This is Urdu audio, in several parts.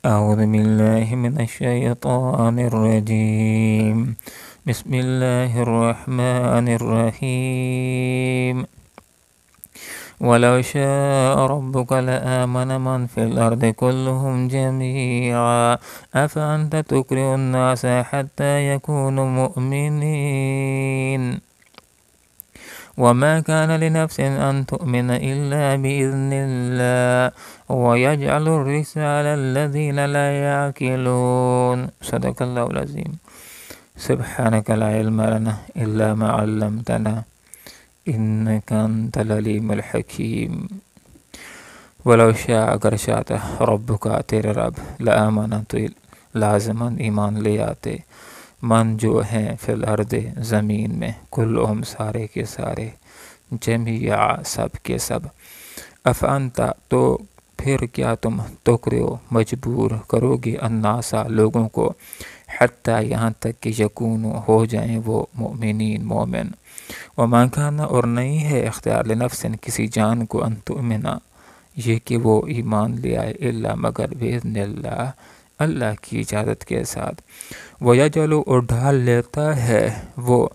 أعوذ بالله من الشيطان الرجيم. بسم الله الرحمن الرحيم. ولو شاء ربك لآمن من في الأرض كلهم جميعا أفأنت تكره الناس حتى يكونوا مؤمنين وما كان لنفس أن تؤمن إلا بإذن الله ويجعل الرجس على الذين لا يعقلون. صدق الله العظيم. سبحانك لا علم لنا إلا ما علمتنا إنك أنت العليم الحكيم. ولو شاء اگر چاہتا ربک تیرے رب لآمن تو لازماً ایمان لے آتے من جو ہیں فی الارض زمین میں کلہم سارے کے سارے جمیعا سب کے سب افانتا تو پھر کیا تم تکرہو مجبور کرو گے الناسا لوگوں کو حتیٰ یہاں تک کہ یکونو ہو جائیں وہ مؤمنین مومن وما کان اور نہیں ہے اختیار لنفس کسی جان کو ان تؤمنا یہ کہ وہ ایمان لے آئے الا مگر باذن اللہ اللہ کی اجازت کے ساتھ وَيَجْعَلُ اور ڈال لیتا ہے وہ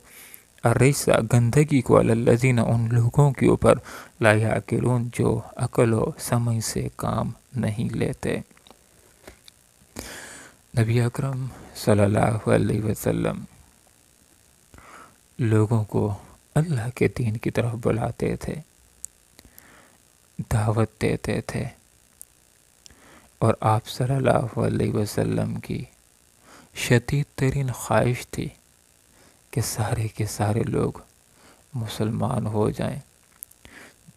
الرجس گندگی کو علی الذین ان لوگوں کے اوپر لا یعقلون جو عقل و سمجھ سے کام نہیں لیتے۔ نبی اکرم صلی اللہ علیہ وسلم لوگوں کو اللہ کے دین کی طرف بلاتے تھے، دعوت دیتے تھے، اور آپ صلی اللہ علیہ وسلم کی شدید ترین خواہش تھی کہ سارے کے سارے لوگ مسلمان ہو جائیں۔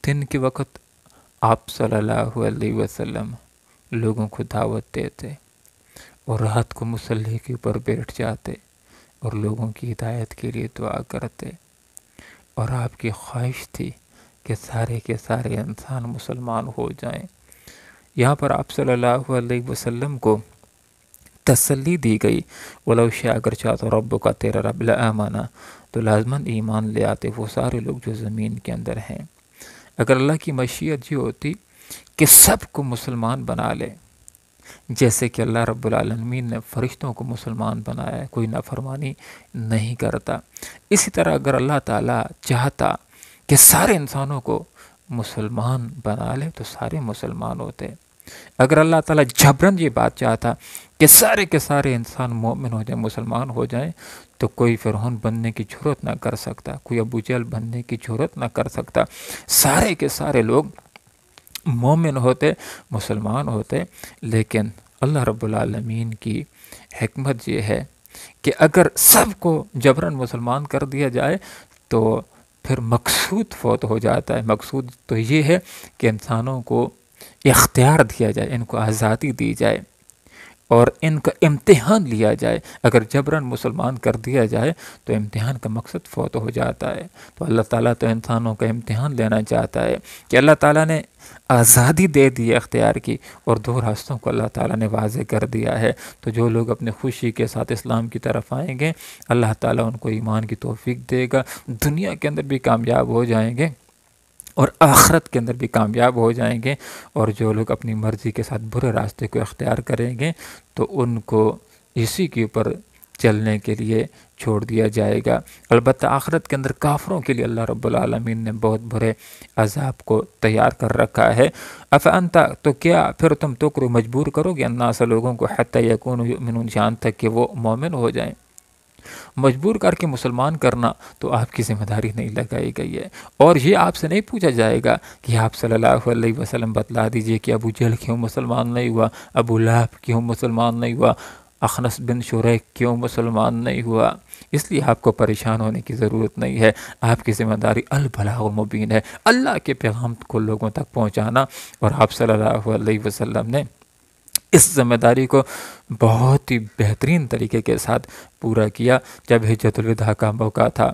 دن کے وقت آپ صلی اللہ علیہ وسلم لوگوں کو دعوت دیتے اور رات کو مصلی کے اوپر بیٹھ جاتے اور لوگوں کی ہدایت کے لیے دعا کرتے، اور آپ کی خواہش تھی کہ سارے کے سارے انسان مسلمان ہو جائیں۔ یہاں پر آپ صلی اللہ علیہ وسلم کو تسلی دی گئی ولو شاء اگر چاہتا ربک تیرا رب لآمنا تو لازماً ایمان لے آتے وہ سارے لوگ جو زمین کے اندر ہیں۔ اگر اللہ کی مشیت یہ ہوتی کہ سب کو مسلمان بنا لے، جیسے کہ اللہ رب العالمین نے فرشتوں کو مسلمان بنایا ہے، کوئی نافرمانی نہیں کرتا، اسی طرح اگر اللہ تعالیٰ چاہتا کہ سارے انسانوں کو مسلمان بنا لے تو سارے مسلمان ہوتے۔ اگر اللہ تعالیٰ جبراً یہ بات چاہتا کہ سارے کے سارے انسان مومن ہو جائیں، مسلمان ہو جائیں، تو کوئی فرعون بننے کی جرات نہ کر سکتا، کوئی ابو جہل بننے کی جرات نہ کر سکتا، سارے کے سارے لوگ مومن ہوتے، مسلمان ہوتے۔ لیکن اللہ رب العالمین کی حکمت یہ ہے کہ اگر سب کو جبراً مسلمان کر دیا جائے تو پھر مقصود فوت ہو جاتا ہے۔ مقصود تو یہ ہے کہ انسانوں کو اختیار دیا جائے، ان کو آزادی دی جائے اور ان کا امتحان لیا جائے۔ اگر جبراً مسلمان کر دیا جائے تو امتحان کا مقصد فوت ہو جاتا ہے۔ تو اللہ تعالیٰ تو انسانوں کا امتحان لینا چاہتا ہے کہ اللہ تعالیٰ نے آزادی دے دی اختیار کی، اور دو راستوں کو اللہ تعالیٰ نے واضح کر دیا ہے۔ تو جو لوگ اپنے خوشی کے ساتھ اسلام کی طرف آئیں گے اللہ تعالیٰ ان کو ایمان کی توفیق دے گا، دنیا کے اندر بھی کامیاب ہو جائیں گے اور آخرت کے اندر بھی کامیاب ہو جائیں گے۔ اور جو لوگ اپنی مرضی کے ساتھ برے راستے کو اختیار کریں گے تو ان کو اسی کے اوپر چلنے کے لیے چھوڑ دیا جائے گا۔ البتہ آخرت کے اندر کافروں کے لیے اللہ رب العالمین نے بہت برے عذاب کو تیار کر رکھا ہے۔ افانتا تو کیا پھر تم تکرہو مجبور کرو گے الناس لوگوں کو حتی یکونوا یؤمنون جان تک کہ وہ مومن ہو جائیں۔ مجبور کر کے مسلمان کرنا تو آپ کی ذمہ داری نہیں لگائی گئی ہے، اور یہ آپ سے نہیں پوچھا جائے گا کہ آپ صلی اللہ علیہ وسلم بتلا دیجئے کہ ابو جہل کیوں مسلمان نہیں ہوا، ابو لہب کیوں مسلمان نہیں ہوا، اخنس بن شریح کیوں مسلمان نہیں ہوا۔ اس لیے آپ کو پریشان ہونے کی ضرورت نہیں ہے، آپ کی ذمہ داری البلاغ المبین ہے، اللہ کے پیغام کو لوگوں تک پہنچانا، اور آپ صلی اللہ علیہ وسلم نے اس ذمہ داری کو بہت ہی بہترین طریقے کے ساتھ پورا کیا۔ جب حجۃ الوداع کا موقع تھا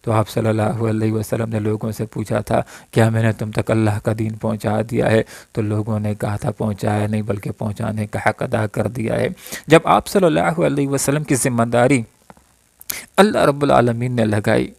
تو آپ صلی اللہ علیہ وسلم نے لوگوں سے پوچھا تھا کیا میں نے تم تک اللہ کا دین پہنچا دیا ہے؟ تو لوگوں نے کہا تھا پہنچایا نہیں بلکہ پہنچانے کا حق ادا کر دیا ہے۔ جب آپ صلی اللہ علیہ وسلم کی ذمہ داری اللہ رب العالمین نے لگائی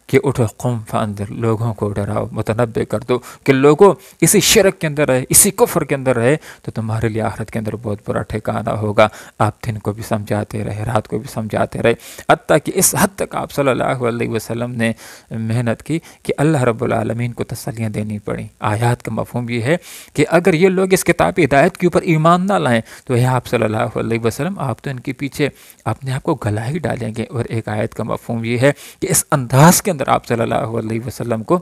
کہ کہ اٹھو قم فانذر، لوگوں کو ڈراؤ، متنبع کر دو کہ لوگوں اسی شرک کے اندر رہے، اسی کفر کے اندر رہے تو تمہارے لیے آخرت کے اندر بہت برا ٹھکانہ ہوگا۔ آپ دن کو بھی سمجھاتے رہے، رات کو بھی سمجھاتے رہے، حتیٰ کہ اس حد تک آپ صلی اللہ علیہ وسلم نے محنت کی کہ اللہ رب العالمین کو تسلیاں دینی پڑیں۔ آیات کا مفہوم یہ ہے کہ اگر یہ لوگ اس کتاب ہدایت کے اوپر ایمان نہ لائیں تو یہ آپ صلی اللہ علیہ وسلم آپ تو ان کے پیچھے اپنے آپ کو گلا ہی ڈالیں گے۔ اور ایک آیت کا مفہوم یہ ہے کہ اس انداز کے اندر آپ صلی اللہ علیہ وسلم کو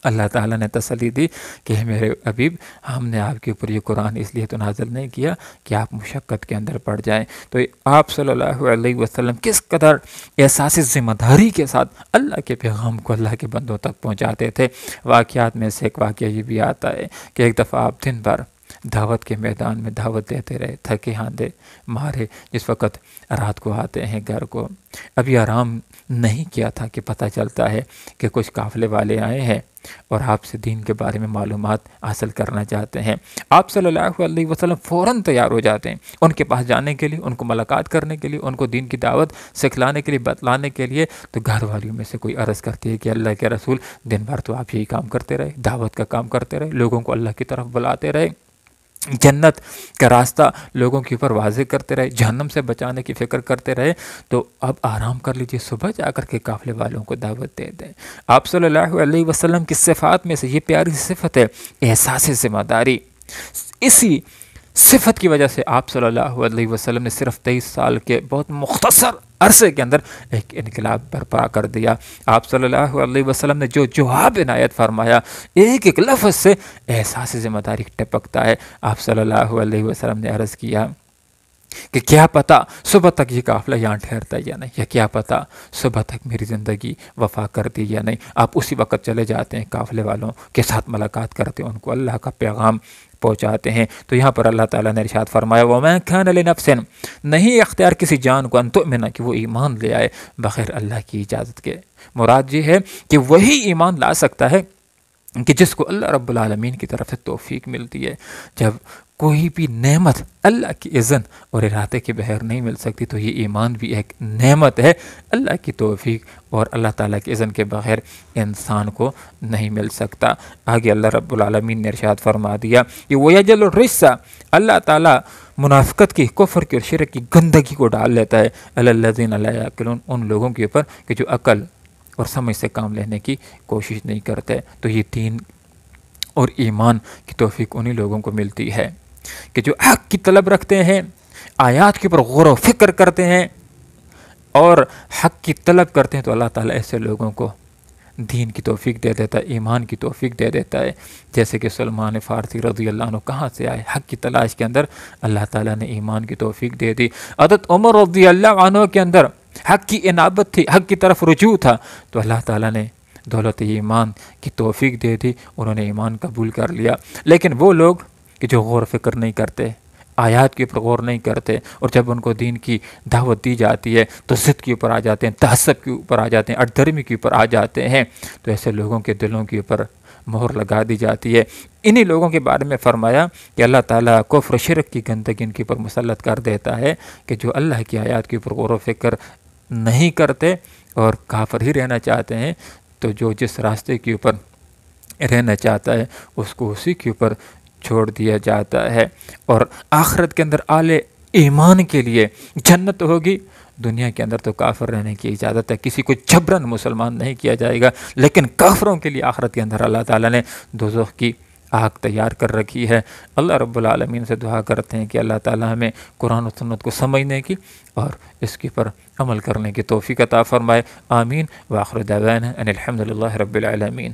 اللہ تعالیٰ نے تسلی دی کہ میرے حبیب، ہم نے آپ کے اوپر یہ قرآن اس لیے تو نازل نہیں کیا کہ آپ مشقت کے اندر پڑ جائیں۔ تو آپ صلی اللہ علیہ وسلم کس قدر احساس ذمہ داری کے ساتھ اللہ کے پیغام کو اللہ کے بندوں تک پہنچاتے تھے۔ واقعات میں سے ایک واقعہ یہ بھی آتا ہے کہ ایک دفعہ آپ دن بھر دعوت کے میدان میں دعوت دیتے رہے، تھکے ہاندے مارے، جس وقت رات کو آتے ہیں گھر کو، ابھی آرام نہیں کیا تھا کہ پتہ چلتا ہے کہ کچھ قافلے والے آئے ہیں اور آپ سے دین کے بارے میں معلومات حاصل کرنا چاہتے ہیں۔ آپ صلی اللہ علیہ وسلم فوراً تیار ہو جاتے ہیں ان کے پاس جانے کے لیے، ان کو ملاقات کرنے کے لیے، ان کو دین کی دعوت سکھلانے کے لیے، بتلانے کے لیے۔ تو گھر والیوں میں سے کوئی عرض کرتی ہے کہ اللہ کے رسول، دن بھر تو آپ یہی کام کرتے رہے، دعوت کا کام کرتے رہے، لوگوں کو اللہ کی طرف بلاتے رہے، جنت کا راستہ لوگوں کے اوپر واضح کرتے رہے، جہنم سے بچانے کی فکر کرتے رہے، تو اب آرام کر لیجئے، صبح جا کر کے قافلے والوں کو دعوت دے دیں۔ آپ صلی اللہ علیہ وسلم کی صفات میں سے یہ پیاری صفت ہے احساس ذمہ داری۔ اسی صفت کی وجہ سے آپ صلی اللہ علیہ وسلم نے صرف 23 سال کے بہت مختصر عرصے کے اندر ایک انقلاب برپا کر دیا۔ آپ صلی اللہ علیہ وسلم نے جو جواب عنایت فرمایا، ایک ایک لفظ سے احساس ذمہ داری ٹپکتا ہے۔ آپ صلی اللہ علیہ وسلم نے عرض کیا کہ کیا پتہ صبح تک یہ قافلہ یہاں ٹھہرتا ہے یا نہیں، یا کیا پتہ صبح تک میری زندگی وفا کرتی یا نہیں۔ آپ اسی وقت چلے جاتے ہیں، قافلے والوں کے ساتھ ملاقات کرتے ہیں، ان کو اللہ کا پیغام پہنچاتے ہیں۔ تو یہاں پر اللہ تعالیٰ نے ارشاد فرمایا وَمَا كَانَ لِنَفْسٍ، نہیں اختیار کسی جان کو ان تؤمن کہ وہ ایمان لے آئے بغیر اللہ کی اجازت کے۔ مراد یہ ہے کہ وہی ایمان لا سکتا ہے کہ جس کو اللہ رب العالمین کی طرف سے توفیق ملتی ہے۔ جب کوئی بھی نعمت اللہ کی اذن اور ارادے کے بغیر نہیں مل سکتی تو یہ ایمان بھی ایک نعمت ہے، اللہ کی توفیق اور اللہ تعالیٰ کی اذن کے بغیر انسان کو نہیں مل سکتا۔ آگے اللہ رب العالمین نے ارشاد فرما دیا کہ وَيَجْعَلُ الرِّجْسَ، اللہ تعالیٰ منافقت کی، کفر کی اور شرک کی گندگی کو ڈال لیتا ہے عَلَى الَّذِينَ لَا يَعْقِلُونَ، ان لوگوں کے اوپر کہ جو عقل اور سمجھ سے کام لینے کی کوشش نہیں کرتے۔ تو یہ دین اور ایمان کی توفیق انہی لوگوں کو ملتی ہے کہ جو حق کی طلب رکھتے ہیں، آیات کے اوپر غور و فکر کرتے ہیں اور حق کی طلب کرتے ہیں، تو اللہ تعالیٰ ایسے لوگوں کو دین کی توفیق دے دیتا ہے، ایمان کی توفیق دے دیتا ہے۔ جیسے کہ سلمان فارسی رضی اللہ عنہ کہاں سے آئے؟ حق کی تلاش کے اندر اللہ تعالیٰ نے ایمان کی توفیق دے دی۔ حضرت عمر رضی اللہ عنہ کے اندر حق کی انابت تھی، حق کی طرف رجوع تھا، تو اللہ تعالیٰ نے دولت ایمان کی توفیق دے دی، انہوں نے ایمان قبول کر لیا۔ لیکن وہ لوگ کہ جو غور و فکر نہیں کرتے، آیات کے اوپر غور نہیں کرتے، اور جب ان کو دین کی دعوت دی جاتی ہے تو ضد کے اوپر آ جاتے ہیں، تعصب کے اوپر آ جاتے ہیں، اٹدھرمی کے اوپر آ جاتے ہیں، تو ایسے لوگوں کے دلوں کے اوپر مہر لگا دی جاتی ہے۔ انہی لوگوں کے بارے میں فرمایا کہ اللہ تعالیٰ کفر و شرک کی گندگی ان کے اوپر مسلط کر دیتا ہے کہ جو اللہ کی آیات کے اوپر غور و فکر نہیں کرتے اور کافر ہی رہنا چاہتے ہیں، تو جو جس راستے کے اوپر رہنا چاہتا ہے اس کو اسی کے اوپر چھوڑ دیا جاتا ہے۔ اور آخرت کے اندر اہل ایمان کے لیے جنت ہوگی، دنیا کے اندر تو کافر رہنے کی اجازت ہے، کسی کو جبراً مسلمان نہیں کیا جائے گا، لیکن کافروں کے لیے آخرت کے اندر اللہ تعالیٰ نے دوزخ کی آگ تیار کر رکھی ہے۔ اللہ رب العالمین سے دعا کرتے ہیں کہ اللہ تعالیٰ ہمیں قرآن و سنت کو سمجھنے کی اور اس کے پر عمل کرنے کی توفیق عطا فرمائے۔ آمین۔ وآخر دعوانا ان الحمد للہ رب العالمین۔